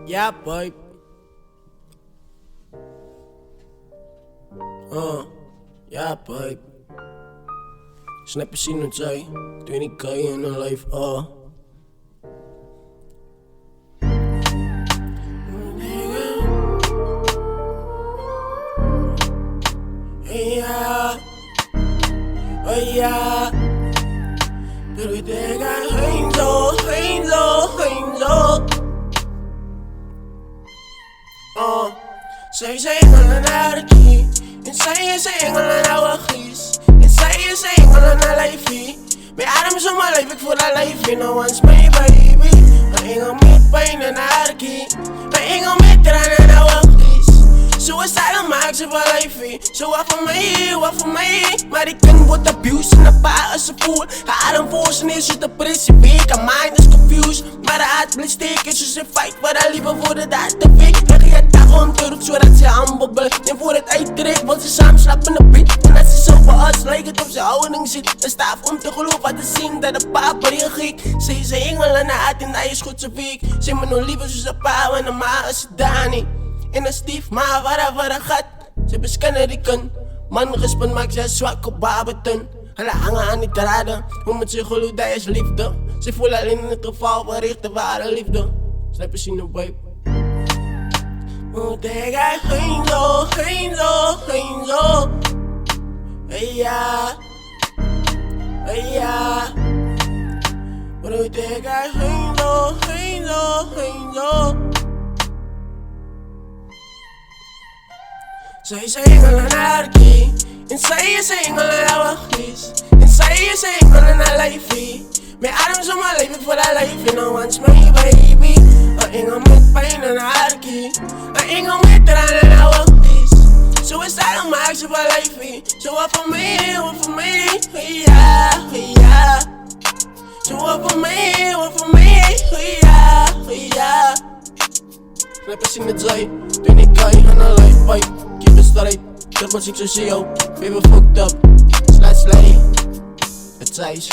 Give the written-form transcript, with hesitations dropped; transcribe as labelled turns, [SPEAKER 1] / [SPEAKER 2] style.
[SPEAKER 1] Ja, boy. Ja, boy. Snap je zien wat zij? Toen ik kan je in een life, Ja, ja. Pero te ga heen zo. Zij zingen een anarchie. En zij zingen een oude gies. En zij zingen een lijfie. Mijn adem is om mijn lijf, ik voel dat lijfie. No one's my baby. Maar ik ga met pijn en anarchie. Maar ik ga met tranen en oude gies. Suicidal maakt ze van lijfie. Zo wat voor mij. Maar ik ken wat abuse in de pa als ze voel. Haar adem voor ze neer, zit depressie week. Haar mind is confused. Maar haar hart blijft steken, ze zit fight. Maar haar liever voor de daad te week. Leg je dag om terug, zodat ze aanbobbel. En voor het uittrekt, want ze samen slapen in de bed. En als ze zo voor ons lijkt het op zijn houding zit. En staaf om te geloven wat ze zien, dat de papa reageert. Ze engel en haar hart en hij is goed zijn week. Ze me nog liever zoals een pa en een ma als ze daar niet. En een stief, maar waar een gat. Ze beskennen die kan. Man gespund maakt zij zwak op babeton. Hulle hangen aan die draden. Hoe moet ze geloven, dat is liefde. Ze voelen alleen in het geval van echte ware liefde. Snap je zien, babe? Moet ik geen zo. Ja. Moet ik geen zo. Zij zingen een anarchie. En zij zingen een oude gies. En zij zingen een lijfie. Mijn adem is om mijn lijf, ik voel dat lijfie. No one's my baby. Ik ga met pijn en anarchie. Ik ga met tranen en oude gies. Suicidal maakt ze van lijfie. Zo wat voor mij. Ja. Zo wat voor mij. Ja. Snap je zien het zij? Toen ik kan je in een life fight. Keep it straight, dat was ik zo zie jou. Baby fucked up, slay. Het zij is.